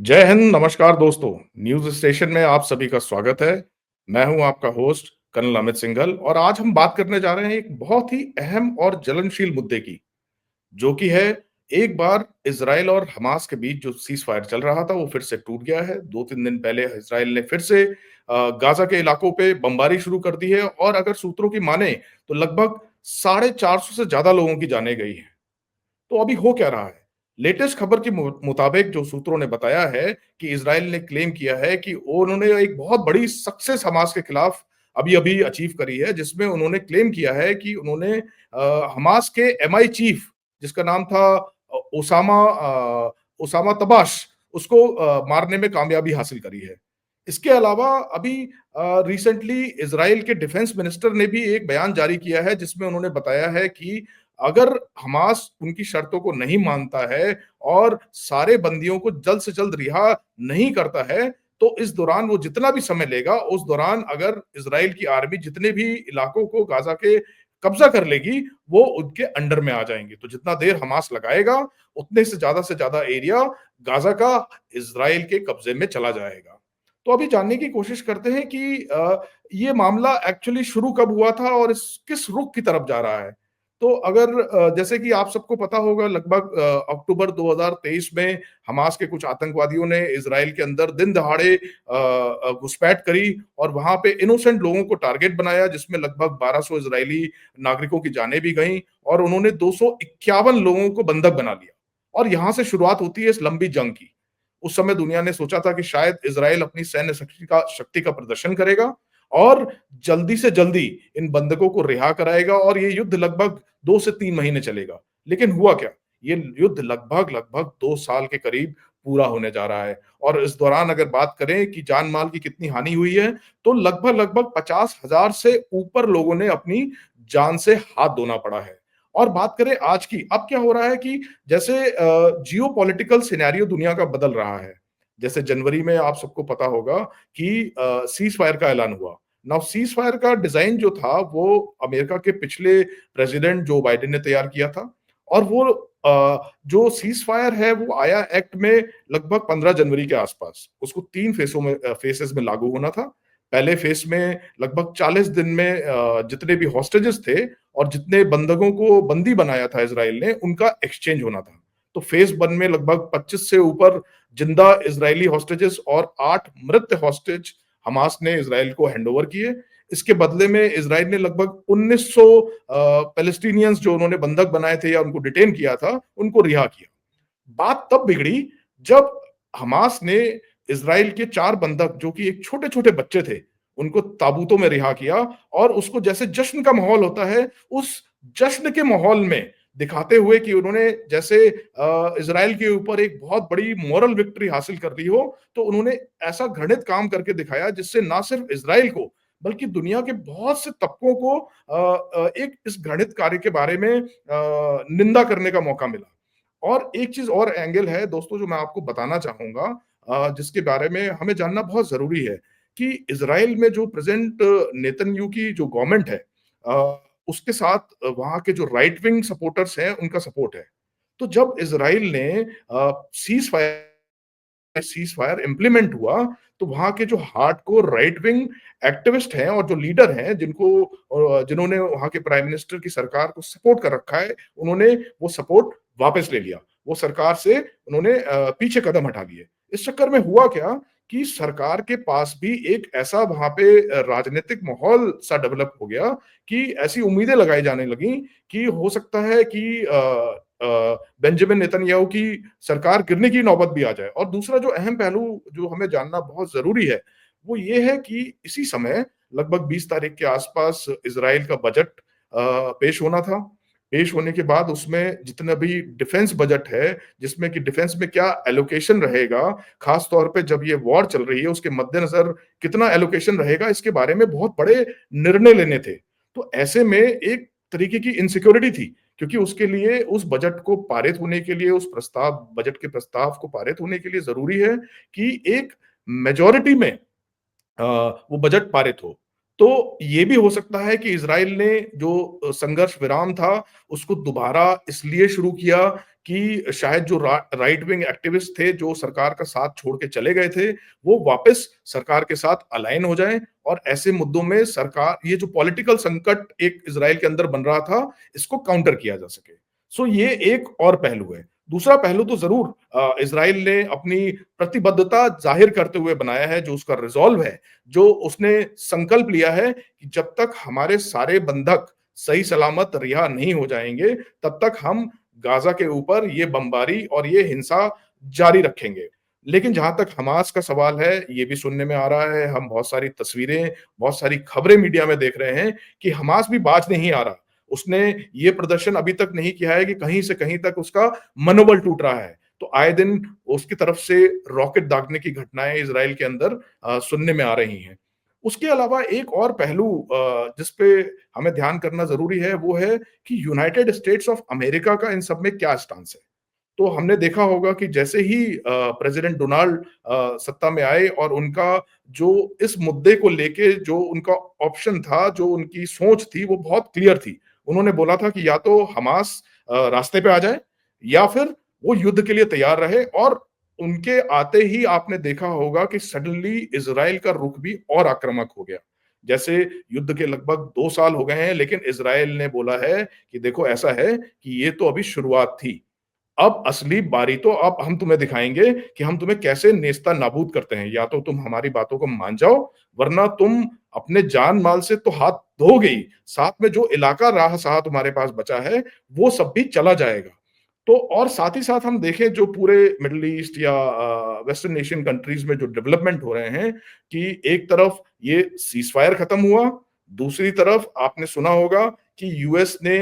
जय हिंद, नमस्कार दोस्तों। न्यूज़ स्टेशन में आप सभी का स्वागत है। मैं हूं आपका होस्ट कर्नल अमित सिंघल और आज हम बात करने जा रहे हैं एक बहुत ही अहम और ज्वलनशील मुद्दे की, जो कि है एक बार इज़राइल और हमास के बीच जो सीज़फायर चल रहा था, वो फिर से टूट गया है। 2-3 दिन पहले इज़राइल ने फिर से गाज़ा के इलाकों पे बमबारी शुरू कर दी है और अगर सूत्रों की माने तो लगभग 450 से ज़्यादा लोगों की जानें गई हैं। तो अभी हो क्या रहा है? लेटेस्ट खबर के मुताबिक जो सूत्रों ने बताया है कि इज़राइल ने क्लेम किया है कि उन्होंने एक बहुत बड़ी सक्सेस हमास के खिलाफ अभी-अभी अचीव करी है, जिसमें उन्होंने क्लेम किया है कि उन्होंने हमास के एमआई चीफ जिसका नाम था ओसामा तबाश उसको मारने में कामयाबी हासिल करी है। इसके अलावा अभी रिसेंटली इज़राइल के डिफेंस मिनिस्टर ने भी एक बयान जारी किया है, जिसमें उन्होंने बताया है कि अगर हमास उनकी शर्तों को नहीं मानता है और सारे बंदियों को जल्द से जल्द रिहा नहीं करता है, तो इस दौरान वो जितना भी समय लेगा, उस दौरान अगर इज़राइल की आर्मी जितने भी इलाकों को गाज़ा के कब्ज़ा कर लेगी, वो उनके अंडर में आ जाएँगे। तो जितना देर हमास लगाएगा, उतने से ज़्यादा एरिया गाज़ा का इज़राइल के कब्ज़े में चला जाएगा। तो अभी जानने की कोशिश करते हैं कि ये मामला एक्चुअली शुरू कब हुआ था और इस किस रुख की तरफ जा रहा है? तो अगर जैसे कि आप सबको पता होगा लगभग अक्टूबर 2023 में हमास के कुछ आतंकवादियों ने इज़राइल के अंदर दिन दहाड़े घुसपैठ करी और वहाँ पे इनोसेंट लोगों को टारगेट बनाया जिसमें लगभग 1200 इज़राइली नागरिकों की जानें भी गईं और उन्होंने 251 लोगों को बंधक बना लिया। और यहाँ से शुरुआत होती है इस लंबी जंग की। उस समय दुनिया ने सोचा था कि शायद इज़राइल अपनी सैन्य शक्ति का प्रदर्शन करेगा और जल्दी से जल्दी इन बंधकों को रिहा कराएगा और ये युद्ध लगभग 2 से 3 महीने चलेगा। लेकिन हुआ क्या? ये युद्ध लगभग 2 साल के करीब पूरा होने जा रहा है और इस दौरान अगर बात करें कि जान-माल की कितनी हानि हुई है, तो लगभग 50,000 से ऊपर लोगों ने अपनी जान से हाथ धोना पड़ा है। और बात करें आज की, अब क्या हो रहा है कि जैसे जियोपॉलिटिकल सिनेरियो दुनिया का बदल रहा है। जैसे जनवरी में आप सबको पता होगा कि सीज़ फायर का ऐलान हुआ। नाउ सीज़ फायर का डिज़ाइन जो था वो अमेरिका के पिछले प्रेज़िडेंट जो बाइडेन ने तैयार किया था और वो जो सीज़ फायर है वो आया एक्ट में लगभग 15 जनवरी के आस-पास। उसको 3 फेसेज़ में लागू होना था। पहले फेज़ में लगभग 40 दिन में जितने भी होस्टेजेस थे और जितने बंधकों को बंदी बनाया था इज़राइल ने, उनका एक्सचेंज होना था। तो फेज़ 1 में लगभग 25 से ऊपर जिंदा इज़राइली होस्टेजेस और 8 मृत होस्टेज हमास ने इज़राइल को हैंडओवर किए। इसके बदले में इज़राइल ने लगभग 1900 पैलेस्टीनियंस जो उन्होंने बंधक बनाए थे या उनको डिटेन किया था, उनको रिहा किया। बात तब बिगड़ी जब हमास ने इज़राइल के 4 बंधक जो कि एक छोटे-छोटे बच्चे थे, उनको ताबूतों में रिहा किया और उसको जैसे जश्न का माहौल होता है, उस जश्न के माहौल में दिखाते हुए कि उन्होंने जैसे इज़राइल के ऊपर एक बहुत बड़ी मॉरल विक्ट्री हासिल कर ली हो, तो उन्होंने ऐसा घृणित काम करके दिखाया जिससे ना सिर्फ इज़राइल को, बल्कि दुनिया के बहुत से तबकों को एक इस घृणित कार्य के बारे में निंदा करने का मौका मिला। और एक चीज़ और एंगल है दोस्तों जो मैं आपको बताना चाहूँगा जिसके बारे में हमें जानना बहुत ज़रूरी है कि इज़राइल में जो प्रेज़ेंट नेतन्याहू की जो गवर्नमेंट है उसके साथ वहाँ के जो राइट विंग सपोर्टर्स हैं उनका सपोर्ट है। तो जब इज़राइल ने सीज़ फायर इम्प्लीमेंट हुआ, तो वहाँ के जो हार्डकोर राइट विंग एक्टिविस्ट हैं और जो लीडर हैं जिन्होंने वहाँ के प्राइम मिनिस्टर की सरकार को सपोर्ट कर रखा है, उन्होंने वो सपोर्ट वापस ले लिया। वो सरकार से उन्होंने पीछे कदम हटा लिए। इस चक्कर में हुआ क्या कि सरकार के पास भी एक ऐसा वहाँ पे राजनीतिक माहौल सा डेवलप हो गया कि ऐसी उम्मीदें लगाई जाने लगीं कि हो सकता है कि बेंजामिन नेतन्याहू की सरकार गिरने की नौबत भी आ जाए। और दूसरा जो अहम पहलू जो हमें जानना बहुत ज़रूरी है, वो ये है कि इसी समय लगभग 20 तारीख के आसपास इज़राइल का बजट पेश होना था। पेश होने के बाद उसमें जितना भी डिफेंस बजट है, जिसमें कि डिफेंस में क्या एलोकेशन रहेगा, खास तौर पे जब ये वॉर चल रही है, उसके मद्देनज़र कितना एलोकेशन रहेगा, इसके बारे में बहुत बड़े निर्णय लेने थे। तो ऐसे में एक तरीके की इनसिक्योरिटी थी, क्योंकि उसके लिए उस बजट को पारित होने के लिए, उस प्रस्ताव बजट के प्रस्ताव को पारित होने के लिए ज़रूरी है कि एक मेजॉरिटी में वो बजट पारित हो। तो ये भी हो सकता है कि इज़राइल ने जो संघर्ष विराम था, उसको दोबारा इसलिए शुरू किया कि शायद जो राइट विंग एक्टिविस्ट थे, जो सरकार का साथ छोड़ के चले गए थे, वो वापस सरकार के साथ अलाइन हो जाएँ और ऐसे मुद्दों में सरकार ये जो पॉलिटिकल संकट एक इज़राइल के अंदर बन रहा था, इसको काउंटर किया जा सके। सो ये एक और पहलू है। दूसरा पहलू तो ज़रूर इज़राइल ने अपनी प्रतिबद्धता ज़ाहिर करते हुए बनाया है, जो उसका रिज़ॉल्व है, जो उसने संकल्प लिया है कि जब तक हमारे सारे बंधक सही सलामत रिहा नहीं हो जाएँगे, तब तक हम गाज़ा के ऊपर ये बमबारी और ये हिंसा जारी रखेंगे। लेकिन जहाँ तक हमास का सवाल है, ये भी सुनने में आ रहा है, हम बहुत सारी तस्वीरें, बहुत सारी खबरें मीडिया में देख रहे हैं कि हमास भी बाज नहीं आ रहा। उसने ये प्रदर्शन अभी तक नहीं किया है कि कहीं से कहीं तक उसका मनोबल टूट रहा है। तो आए दिन उसकी तरफ से रॉकेट दागने की घटनाएँ इज़राइल के अंदर सुनने में आ रही हैं। उसके अलावा एक और पहलू जिस पे हमें ध्यान करना ज़रूरी है, वो है कि यूनाइटेड स्टेट्स ऑफ अमेरिका का इन सब में क्या स्टांस है। तो हमने देखा होगा कि जैसे ही प्रेसिडेंट डोनाल्ड सत्ता में आए और उनका जो इस मुद्दे को लेके जो उनका ऑप्शन था, जो उनकी सोच थी, वो बहुत क्लियर थी। उन्होंने बोला था कि या तो हमास रास्ते पे आ जाए या फिर वो युद्ध के लिए तैयार रहे और उनके आते ही आपने देखा होगा कि सडनली इज़राइल का रुख भी और आक्रामक हो गया। जैसे युद्ध के लगभग 2 साल हो गए हैं, लेकिन इज़राइल ने बोला है कि देखो ऐसा है कि ये तो अभी शुरुआत थी। अब असली बारी तो अब हम तुम्हें दिखाएँगे कि हम तुम्हें कैसे नेस्तनाबूद करते हैं। या तो तुम हमारी बातों को मान जाओ, वरना तुम अपने जान-माल से तो हाथ धोगे ही, साथ में जो इलाका राह-सहा तुम्हारे पास बचा है, वो सब भी चला जाएगा। तो और साथ ही साथ हम देखें जो पूरे मिडल ईस्ट या वेस्टर्न एशियन कंट्रीज़ में जो डेवलपमेंट हो रहे हैं कि एक तरफ ये सीज़फायर खत्म हुआ, दूसरी तरफ आपने सुना होगा कि यूएस ने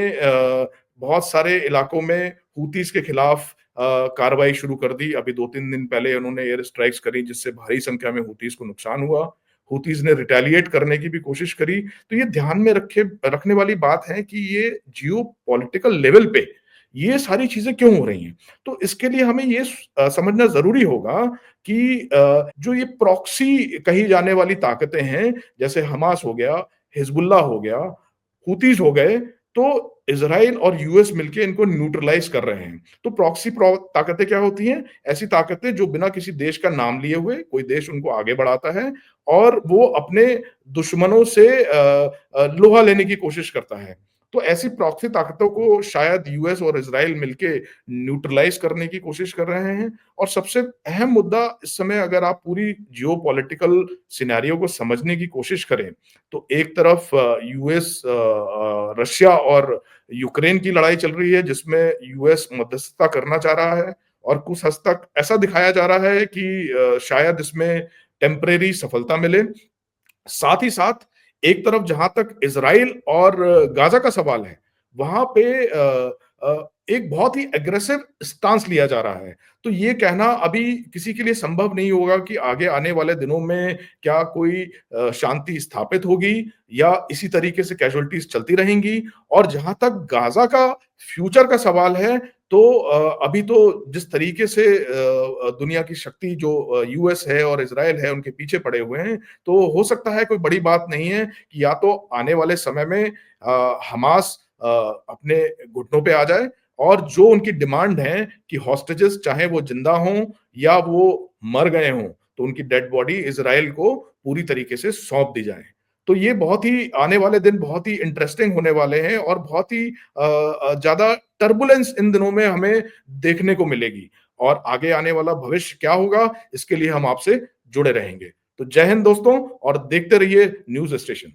बहुत सारे इलाकों में हूतीज़ के खिलाफ कार्रवाई शुरू कर दी। अभी 2-3 दिन पहले उन्होंने एयर स्ट्राइक्स करी जिससे भारी संख्या में हूतीज़ को नुकसान हुआ। हूतीज़ ने रिटेलिएट करने की भी कोशिश करी। तो ये ध्यान में रखे रखने वाली बात है कि ये जियोपॉलिटिकल लेवल पे ये सारी चीज़ें क्यों हो रही हैं? तो इसके लिए हमें ये समझना ज़रूरी होगा कि जो ये प्रॉक्सी कही जाने वाली ताकतें हैं, जैसे हमास हो गया, हिज़्बुल्लाह हो गया, हूतीज़ हो गए, तो इज़राइल और यूएस मिलके इनको न्यूट्रलाइज़ कर रहे हैं। तो प्रॉक्सी ताकतें क्या होती हैं? ऐसी ताकतें जो बिना किसी देश का नाम लिए हुए कोई देश उनको आगे बढ़ाता है और वो अपने दुश्मनों से लोहा लेने की कोशिश करता है। तो ऐसी प्रॉक्सी ताकतों को शायद यूएस और इज़राइल मिलके न्यूट्रलाइज़ करने की कोशिश कर रहे हैं और सबसे अहम मुद्दा इस समय अगर आप पूरी जियोपॉलिटिकल सिनेरियो को समझने की कोशिश करें, तो एक तरफ यूएस रशिया और यूक्रेन की लड़ाई चल रही है जिसमें यूएस मध्यस्थता करना चाह रहा है और कुछ हद तक ऐसा दिखाया जा रहा है कि शायद इसमें टेम्परेरी सफलता मिले। साथ ही साथ एक तरफ जहां तक इज़राइल और गाज़ा का सवाल है, वहां पे एक बहुत ही एग्रेसिव स्टांस लिया जा रहा है। तो ये कहना अभी किसी के लिए संभव नहीं होगा कि आगे आने वाले दिनों में क्या कोई शांति स्थापित होगी या इसी तरीके से कैजुअल्टीज़ चलती रहेंगी। और जहां तक गाज़ा का फ्यूचर का सवाल है, तो अभी तो जिस तरीके से दुनिया की शक्ति जो यूएस है और इज़राइल है, उनके पीछे पड़े हुए हैं, तो हो सकता है कोई बड़ी बात नहीं है कि या तो आने वाले समय में हमास अपने घुटनों पे आ जाए और जो उनकी डिमांड है कि हॉस्टेजेस चाहे वो जिंदा हों या वो मर गए हों, तो उनकी डेड बॉडी इज़राइल को पूरी तरीके से सौंप दी जाए। तो ये बहुत ही आने वाले दिन बहुत ही इंटरेस्टिंग होने वाले हैं और बहुत ही ज़्यादा टर्बुलेंस इन दिनों में हमें देखने को मिलेगी और आगे आने वाला भविष्य क्या होगा, इसके लिए हम आपसे जुड़े रहेंगे। तो जय हिंद दोस्तों और देखते रहिए न्यूज़ स्टेशन।